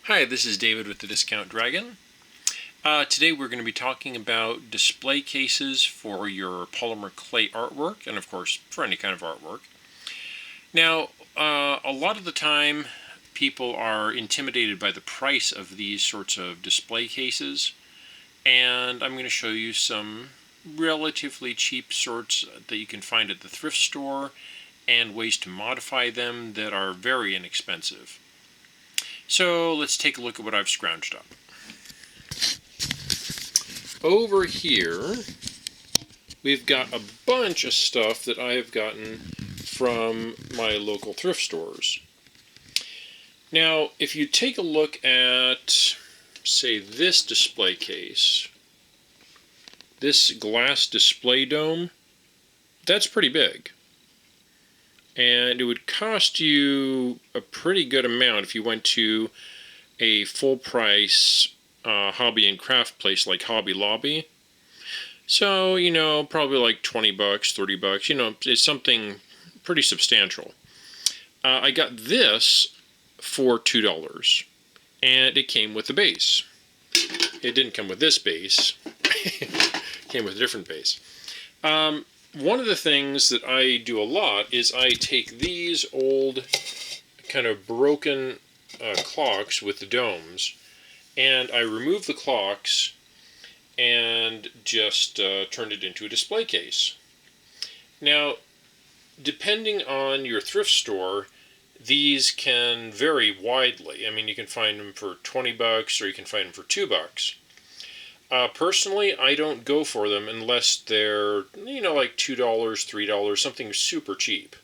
Hi, this is David with the Discount Dragon. Today we're going to be talking about display cases for your polymer clay artwork, and of course for any kind of artwork. Now, a lot of the time people are intimidated by the price of these sorts of display cases, and I'm going to show you some relatively cheap sorts that you can find at the thrift store and ways to modify them that are very inexpensive. So let's take a look at what I've scrounged up. Over here, we've got a bunch of stuff that I have gotten from my local thrift stores. Now, if you take a look at, say, this display case, this glass display dome, that's pretty big. And it would cost you a pretty good amount if you went to a full-price hobby and craft place like Hobby Lobby. So, probably like 20 bucks, 30 bucks, it's something pretty substantial. I got this for $2, and it came with the base. It didn't come with this base. It came with a different base. One of the things that I do a lot is I take these old kind of broken clocks with the domes, and I remove the clocks and just turn it into a display case. Now, depending on your thrift store, these can vary widely. I mean, you can find them for 20 bucks or you can find them for $2. Personally, I don't go for them unless they're, like $2, $3, something super cheap.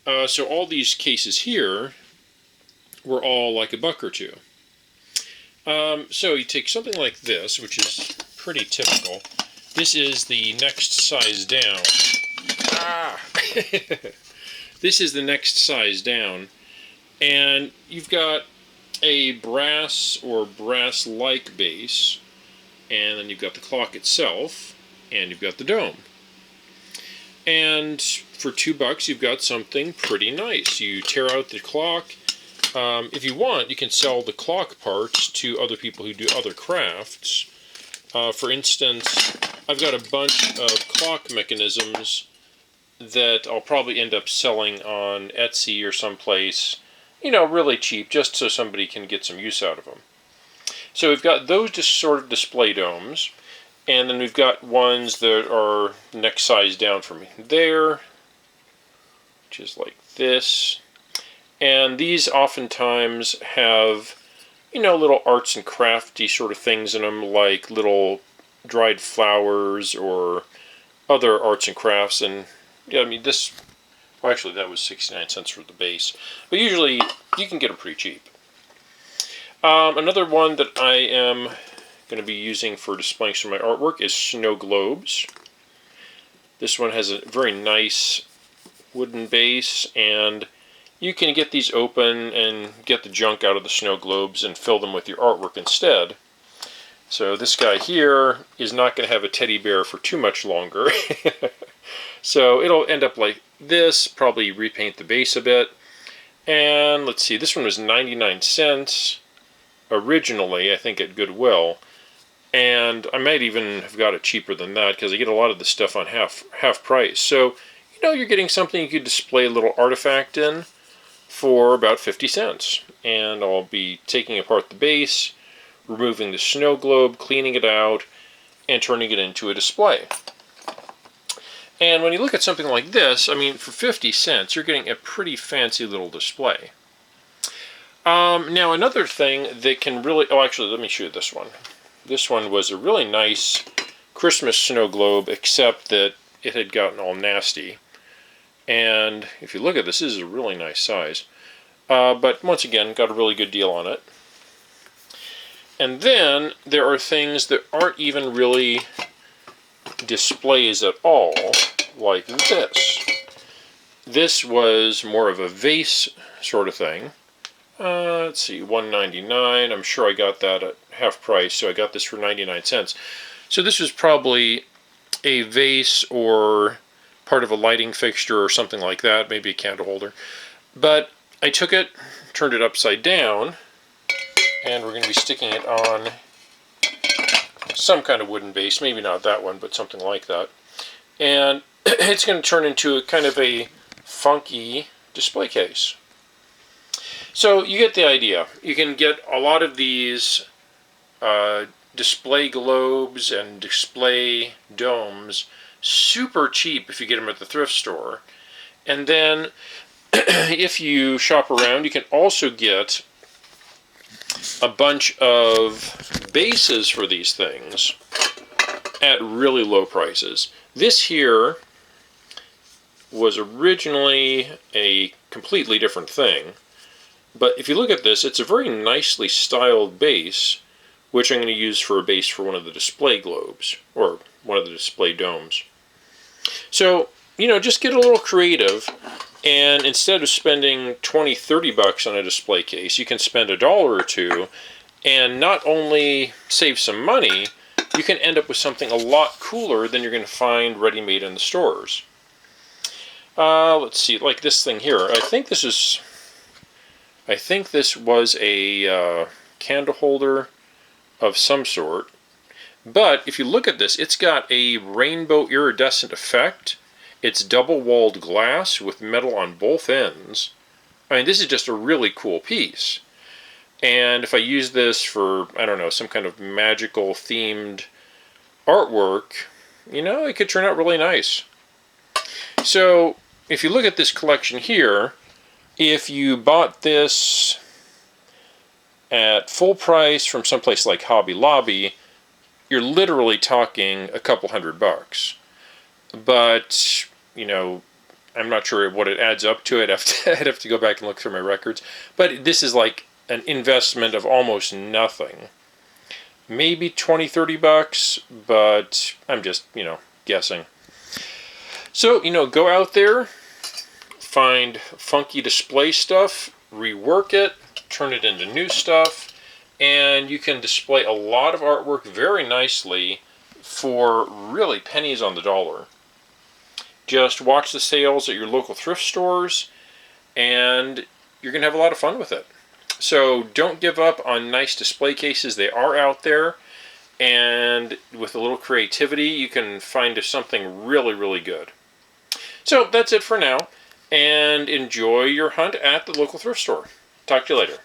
So all these cases here were all like $1 or $2. So you take something like this, which is pretty typical. This is the next size down. This is the next size down. And you've got a brass or brass-like base. And then you've got the clock itself, and you've got the dome. And for $2, you've got something pretty nice. You tear out the clock. If you want, you can sell the clock parts to other people who do other crafts. For instance, I've got a bunch of clock mechanisms that I'll probably end up selling on Etsy or someplace, really cheap, just so somebody can get some use out of them. So we've got those just sort of display domes, and then we've got ones that are next size down from there, which is like this. And these oftentimes have, little arts and crafty sort of things in them, like little dried flowers or other arts and crafts. And this, well, actually that was 69 cents for the base, but usually you can get them pretty cheap. Another one that I am going to be using for displaying some of my artwork is snow globes. This one has a very nice wooden base, and you can get these open and get the junk out of the snow globes and fill them with your artwork instead. So this guy here is not going to have a teddy bear for too much longer. So it'll end up like this, probably repaint the base a bit. And let's see, this one was 99 cents. Originally, I think at Goodwill, and I might even have got it cheaper than that because I get a lot of the stuff on half price. So, you're getting something you could display a little artifact in for about 50 cents. And I'll be taking apart the base, removing the snow globe, cleaning it out, and turning it into a display. And when you look at something like this, I mean, for 50 cents, you're getting a pretty fancy little display. Now another thing that can really, actually let me show you this one. This one was a really nice Christmas snow globe, except that it had gotten all nasty. And if you look at this, this is a really nice size. But once again, got a really good deal on it. And then there are things that aren't even really displays at all, like this. This was more of a vase sort of thing. Let's see, $1.99. I'm sure I got that at half price, so I got this for 99 cents. So this was probably a vase or part of a lighting fixture or something like that, maybe a candle holder. But I took it, turned it upside down, And we're going to be sticking it on some kind of wooden base, maybe not that one, but something like that. And it's going to turn into a kind of a funky display case. So you get the idea. You can get a lot of these display globes and display domes super cheap if you get them at the thrift store. And then if you shop around, you can also get a bunch of bases for these things at really low prices. This here was originally a completely different thing, but if you look at this, it's a very nicely styled base, which I'm going to use for a base for one of the display globes, or one of the display domes. So, you know, just get a little creative, and instead of spending 20, 30 bucks on a display case, you can spend $1 or $2, and not only save some money, you can end up with something a lot cooler than you're going to find ready-made in the stores. Let's see, like this thing here. I think this was a candle holder of some sort. But if you look at this, it's got a rainbow iridescent effect. It's double-walled glass with metal on both ends. I mean, this is just a really cool piece. And if I use this for, I don't know, some kind of magical themed artwork, you know, it could turn out really nice. So, if you look at this collection here, if you bought this at full price from someplace like Hobby Lobby, you're literally talking a couple $100. But, you know, I'm not sure what it adds up to. I'd have to go back and look through my records. But this is like an investment of almost nothing. Maybe 20, 30 bucks, but I'm just, you know, guessing. So, you know, go out there, find funky display stuff, rework it, turn it into new stuff, and you can display a lot of artwork very nicely for really pennies on the dollar. Just watch the sales at your local thrift stores, and you're going to have a lot of fun with it. So don't give up on nice display cases. They are out there, and with a little creativity, you can find something really, really good. So that's it for now, and enjoy your hunt at the local thrift store. Talk to you later.